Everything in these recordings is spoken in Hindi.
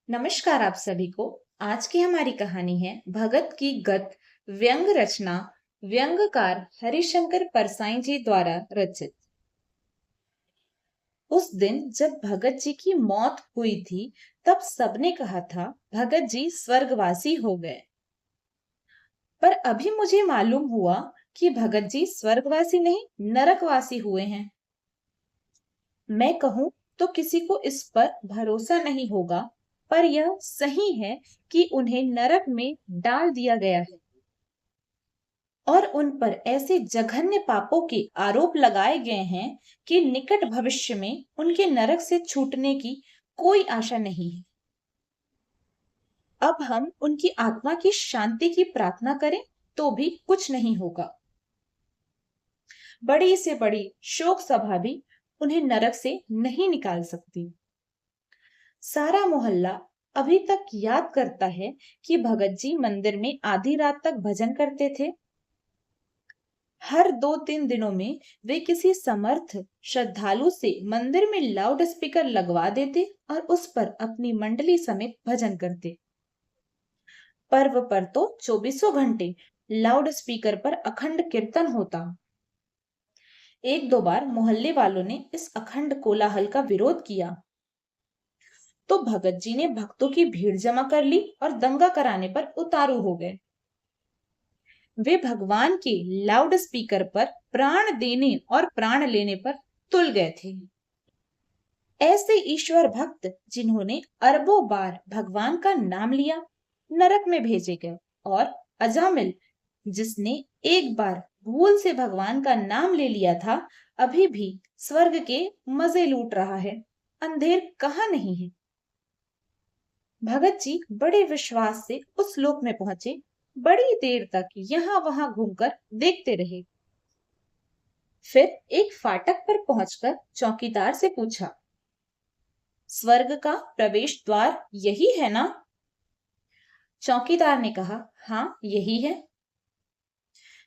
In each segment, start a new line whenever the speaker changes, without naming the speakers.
नमस्कार आप सभी को। आज की हमारी कहानी है भगत की गद्य व्यंग रचना व्यंगकार हरिशंकर परसाई जी द्वारा रचित। उस दिन जब भगत जी की मौत हुई थी, तब सबने कहा था भगत जी स्वर्गवासी हो गए। पर अभी मुझे मालूम हुआ कि भगत जी स्वर्गवासी नहीं, नरकवासी हुए हैं। मैं कहूं तो किसी को इस पर भरोसा नहीं होगा, पर यह सही है कि उन्हें नरक में डाल दिया गया है और उन पर ऐसे जघन्य पापों के आरोप लगाए गए हैं कि निकट भविष्य में उनके नरक से छूटने की कोई आशा नहीं है। अब हम उनकी आत्मा की शांति की प्रार्थना करें तो भी कुछ नहीं होगा। बड़ी से बड़ी शोक सभा भी उन्हें नरक से नहीं निकाल सकती। सारा मोहल्ला अभी तक याद करता है कि भगत जी मंदिर में आधी रात तक भजन करते थे। हर 2-3 दिनों में वे किसी समर्थ श्रद्धालु से मंदिर में लाउड स्पीकर लगवा देते और उस पर अपनी मंडली समेत भजन करते। पर्व पर तो चौबीसों घंटे लाउड स्पीकर पर अखंड कीर्तन होता। एक दो बार मोहल्ले वालों ने इस अखंड कोलाहल का विरोध किया तो भगत जी ने भक्तों की भीड़ जमा कर ली और दंगा कराने पर उतारू हो गए। वे भगवान के लाउड स्पीकर पर प्राण देने और प्राण लेने पर तुल गए थे। ऐसे ईश्वर भक्त जिन्होंने अरबों बार भगवान का नाम लिया, नरक में भेजे गए। और अजामिल जिसने एक बार भूल से भगवान का नाम ले लिया था, अभी भी स्वर्ग के मजे लूट रहा है, अंधेर कहाँ नहीं है। भगत जी बड़े विश्वास से उस लोक में पहुंचे। बड़ी देर तक यहाँ वहां घूमकर देखते रहे। फिर एक फाटक पर पहुंचकर चौकीदार से पूछा, स्वर्ग का प्रवेश द्वार यही है ना? चौकीदार ने कहा, हाँ यही है।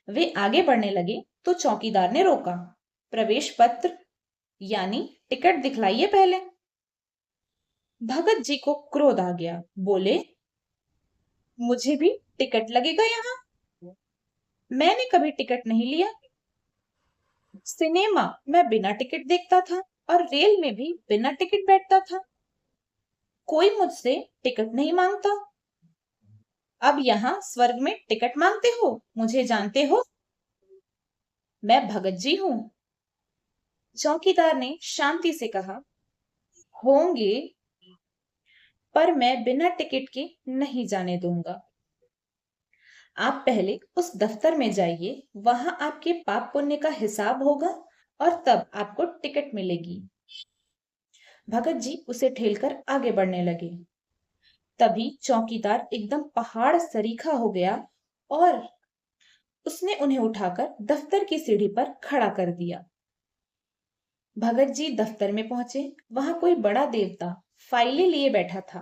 वे आगे बढ़ने लगे तो चौकीदार ने रोका। प्रवेश पत्र यानी टिकट दिखलाइए पहले। भगत जी को क्रोध आ गया। बोले, मुझे भी टिकट लगेगा यहाँ? मैंने कभी टिकट नहीं लिया। सिनेमा मैं बिना टिकट देखता था और रेल में भी बिना टिकट बैठता था। कोई मुझसे टिकट नहीं मांगता। अब यहाँ स्वर्ग में टिकट मांगते हो? मुझे जानते हो? मैं भगत जी हूँ। चौकीदार ने शांति से कहा, होंगे, पर मैं बिना टिकट के नहीं जाने दूंगा। आप पहले उस दफ्तर में जाइए, वहां आपके पाप पुण्य का हिसाब होगा और तब आपको टिकट मिलेगी। भगत जी उसे ठेलकर आगे बढ़ने लगे। तभी चौकीदार एकदम पहाड़ सरीखा हो गया और उसने उन्हें उठाकर दफ्तर की सीढ़ी पर खड़ा कर दिया। भगत जी दफ्तर में पहुंचे। वहां कोई बड़ा देवता फाइलें लिए बैठा था।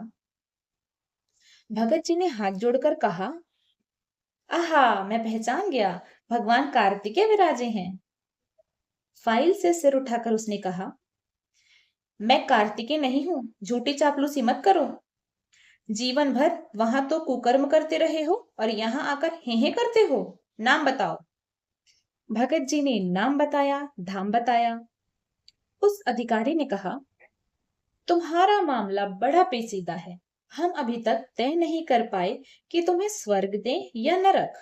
भगत जी ने हाथ जोड़कर कहा, आहा, मैं पहचान गया, भगवान कार्तिकेय विराजे हैं। फाइल से सिर उठाकर उसने कहा, मैं कार्तिकेय नहीं हूं, झूठी चापलूसी मत करो। जीवन भर वहां तो कुकर्म करते रहे हो और यहाँ आकर हे करते हो। नाम बताओ। भगत जी ने नाम बताया, धाम बताया। उस अधिकारी ने कहा, तुम्हारा मामला बड़ा पेचीदा है। हम अभी तक तय नहीं कर पाए कि तुम्हें स्वर्ग दें या नरक।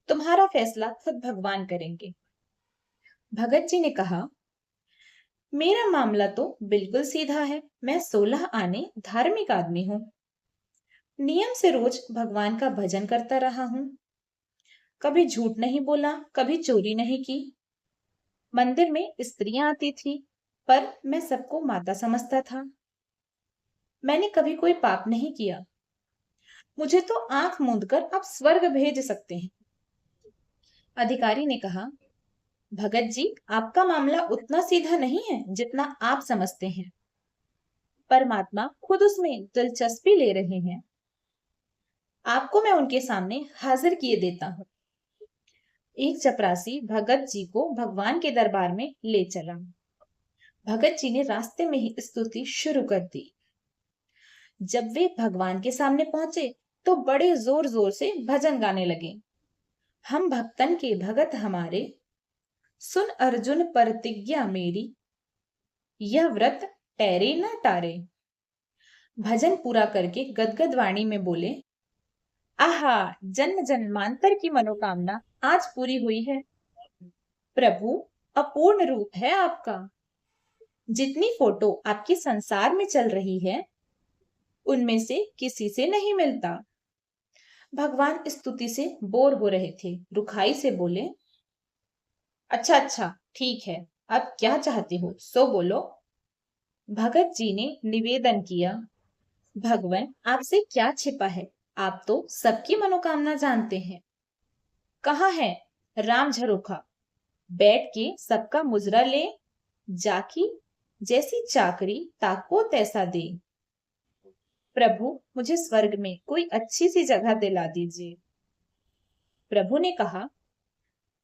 तुम्हारा फैसला खुद भगवान करेंगे। भगत जी ने कहा, मेरा मामला तो बिल्कुल सीधा है। मैं 16 आने धार्मिक आदमी हूँ। नियम से रोज भगवान का भजन करता रहा हूँ। कभी झूठ नहीं बोला, कभी चोरी नहीं की। मंदिर में स्त्रियां आती थी, पर मैं सबको माता समझता था। मैंने कभी कोई पाप नहीं किया। मुझे तो आंख मूंद कर आप स्वर्ग भेज सकते हैं। अधिकारी ने कहा, भगत जी, आपका मामला उतना सीधा नहीं है जितना आप समझते हैं। परमात्मा खुद उसमें दिलचस्पी ले रहे हैं। आपको मैं उनके सामने हाजिर किए देता हूँ। एक चपरासी भगत जी को भगवान के दरबार में ले चला। भगत जी ने रास्ते में ही स्तुति शुरू कर दी। जब वे भगवान के सामने पहुंचे तो बड़े जोर जोर से भजन गाने लगे। हम भक्तन के भगत हमारे, सुन अर्जुन प्रतिज्ञा मेरी, यह व्रत टैरे न टारे। भजन पूरा करके गदगद वाणी में बोले, आहा, जन्म जन्मांतर की मनोकामना आज पूरी हुई है। प्रभु, अपूर्ण रूप है आपका। जितनी फोटो आपकी संसार में चल रही है उनमें से किसी से नहीं मिलता। भगवान स्तुति से बोर हो रहे थे, रुखाई से बोले, अच्छा अच्छा, ठीक है, अब क्या चाहते हो सो बोलो। भगत जी ने निवेदन किया, भगवान आपसे क्या छिपा है, आप तो सबकी मनोकामना जानते हैं। कहाँ है राम झरोखा, बैठ के सबका मुजरा ले, जाकी जैसी चाकरी ताको तैसा दे। प्रभु, मुझे स्वर्ग में कोई अच्छी सी जगह दिला दीजिए। प्रभु ने कहा,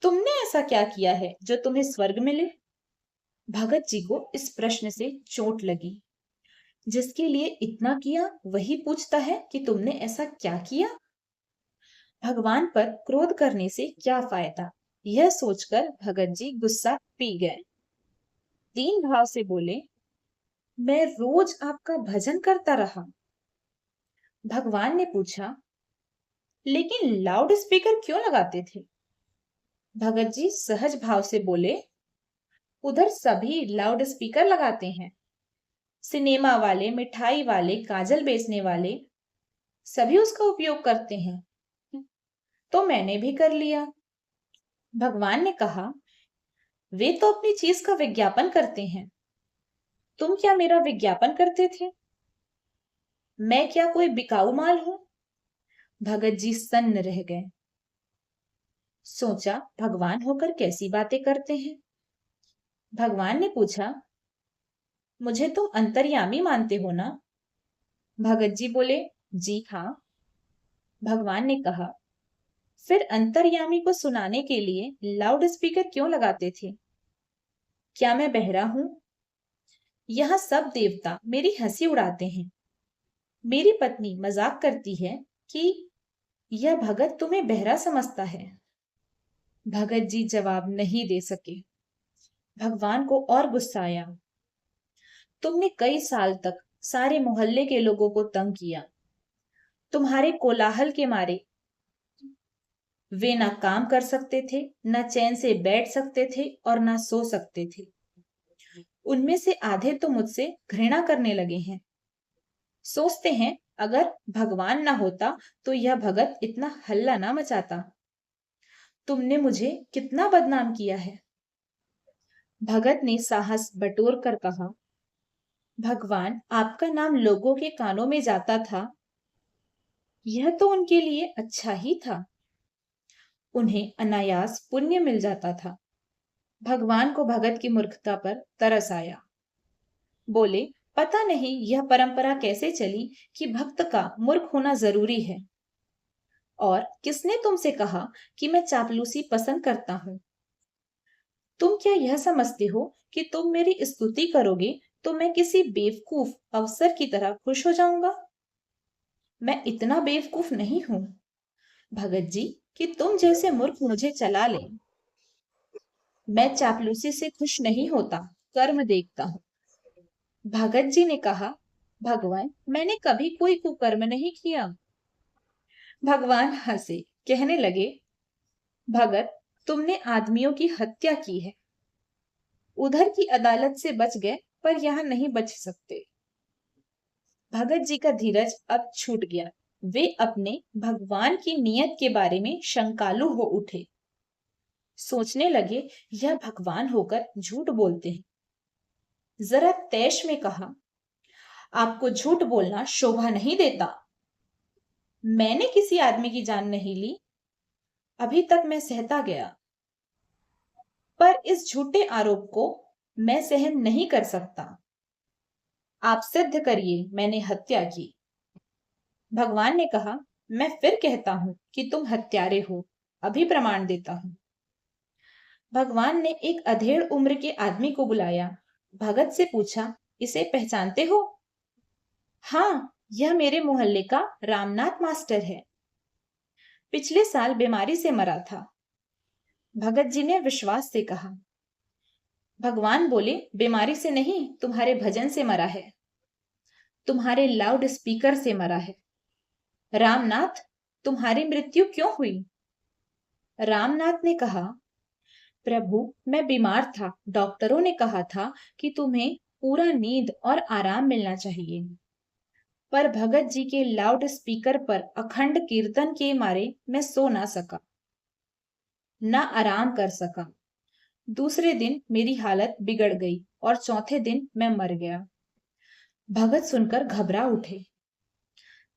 तुमने ऐसा क्या किया है जो तुम्हें स्वर्ग मिले? भगत जी को इस प्रश्न से चोट लगी। जिसके लिए इतना किया वही पूछता है कि तुमने ऐसा क्या किया? भगवान पर क्रोध करने से क्या फायदा, यह सोचकर भगत जी गुस्सा पी गए। दीन भाव से बोले, मैं रोज आपका भजन करता रहा। भगवान ने पूछा, लेकिन लाउड स्पीकर क्यों लगाते थे? भगत जी सहज भाव से बोले, उधर सभी लाउड स्पीकर लगाते हैं। सिनेमा वाले, मिठाई वाले, काजल बेचने वाले सभी उसका उपयोग करते हैं, तो मैंने भी कर लिया। भगवान ने कहा, वे तो अपनी चीज का विज्ञापन करते हैं, तुम क्या मेरा विज्ञापन करते थे? मैं क्या कोई बिकाऊ माल हूं? भगत जी सन्न रह गए। सोचा, भगवान होकर कैसी बातें करते हैं। भगवान ने पूछा, मुझे तुम अंतर्यामी मानते हो ना? भगत जी बोले, जी हाँ। भगवान ने कहा, फिर अंतर्यामी को सुनाने के लिए लाउड स्पीकर क्यों लगाते थे? क्या मैं बहरा हूं? यहाँ सब देवता मेरी हंसी उड़ाते हैं। मेरी पत्नी मजाक करती है कि यह भगत तुम्हें बहरा समझता है। भगत जी जवाब नहीं दे सके। भगवान को और गुस्सा आया। तुमने कई साल तक सारे मोहल्ले के लोगों को तंग किया। तुम्हारे कोलाहल के मारे वे ना काम कर सकते थे, ना चैन से बैठ सकते थे और ना सो सकते थे। उनमें से आधे तो मुझसे घृणा करने लगे हैं। सोचते हैं अगर भगवान ना होता तो यह भगत इतना हल्ला ना मचाता। तुमने मुझे कितना बदनाम किया है। भगत ने साहस बटोर कर कहा, भगवान आपका नाम लोगों के कानों में जाता था, यह तो उनके लिए अच्छा ही था। उन्हें अनायास पुण्य मिल जाता था। भगवान को भगत की मूर्खता पर तरस आया। बोले, पता नहीं यह परंपरा कैसे चली कि भक्त का मूर्ख होना जरूरी है। और किसने तुमसे कहा कि मैं चापलूसी पसंद करता हूँ? तुम क्या यह समझते हो कि तुम मेरी स्तुति करोगे तो मैं किसी बेवकूफ अफसर की तरह खुश हो जाऊंगा? मैं इतना बेवकूफ नहीं हूं, भगत जी, कि तुम जैसे मूर्ख मुझे चला ले। मैं चापलूसी से खुश नहीं होता, कर्म देखता हूँ। भगत जी ने कहा, भगवान, मैंने कभी कोई कुकर्म नहीं किया। भगवान हंसे, कहने लगे, भगत, तुमने आदमियों की हत्या की है। उधर की अदालत से बच गए पर यहाँ नहीं बच सकते। भगत जी का धीरज अब छूट गया। वे अपने भगवान की नियत के बारे में शंकालु हो उठे। सोचने लगे, यह भगवान होकर झूठ बोलते हैं। जरा तैश में कहा, आपको झूठ बोलना शोभा नहीं देता। मैंने किसी आदमी की जान नहीं ली, अभी तक मैं सहता गया, पर इस झूठे आरोप को मैं सहन नहीं कर सकता। आप सिद्ध करिए मैंने हत्या की। भगवान ने कहा, मैं फिर कहता हूं कि तुम हत्यारे हो, अभी प्रमाण देता हूं। भगवान ने एक अधेड़ उम्र के आदमी को बुलाया। भगत से पूछा, इसे पहचानते हो? हाँ, यह मेरे मोहल्ले का रामनाथ मास्टर है। पिछले साल बीमारी से मरा था। भगत जी ने विश्वास से कहा। भगवान बोले, बीमारी से नहीं, तुम्हारे भजन से मरा है, तुम्हारे लाउड स्पीकर से मरा है। रामनाथ, तुम्हारी मृत्यु क्यों हुई? रामनाथ ने कहा, प्रभु, मैं बीमार था। डॉक्टरों ने कहा था कि तुम्हें पूरा नींद और आराम मिलना चाहिए। पर भगत जी के लाउड स्पीकर पर अखंड कीर्तन के मारे मैं सो ना सका, ना आराम कर सका। दूसरे दिन मेरी हालत बिगड़ गई और चौथे दिन मैं मर गया। भगत सुनकर घबरा उठे।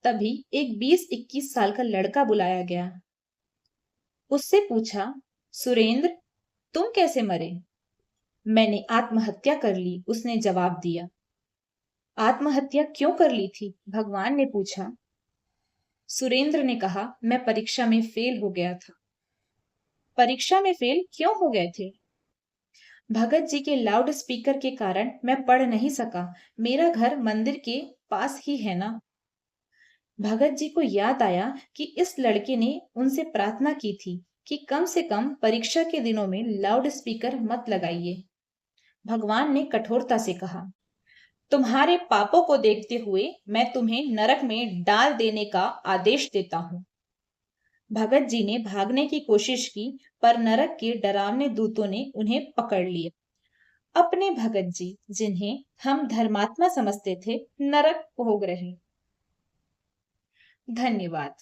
तभी एक 20-21 साल का लड़का बुलाया गया। उससे पूछा, सुरेंद्र, तुम कैसे मरे? मैंने आत्महत्या कर ली, उसने जवाब दिया। आत्महत्या क्यों कर ली थी? भगवान ने पूछा। सुरेंद्र ने कहा, मैं परीक्षा में फेल हो गया था। परीक्षा में फेल क्यों हो गए थे? भगत जी के लाउड स्पीकर के कारण मैं पढ़ नहीं सका। मेरा घर मंदिर के पास ही है ना। भगत जी को याद आया कि इस लड़के ने उनसे प्रार्थना की थी कि कम से कम परीक्षा के दिनों में लाउड स्पीकर मत लगाइए। भगवान ने कठोरता से कहा, तुम्हारे पापों को देखते हुए मैं तुम्हें नरक में डाल देने का आदेश देता हूँ। भगत जी ने भागने की कोशिश की, पर नरक के डरावने दूतों ने उन्हें पकड़ लिया। अपने भगत जी, जिन्हें हम धर्मात्मा समझते थे, नरक भोग रहे। धन्यवाद।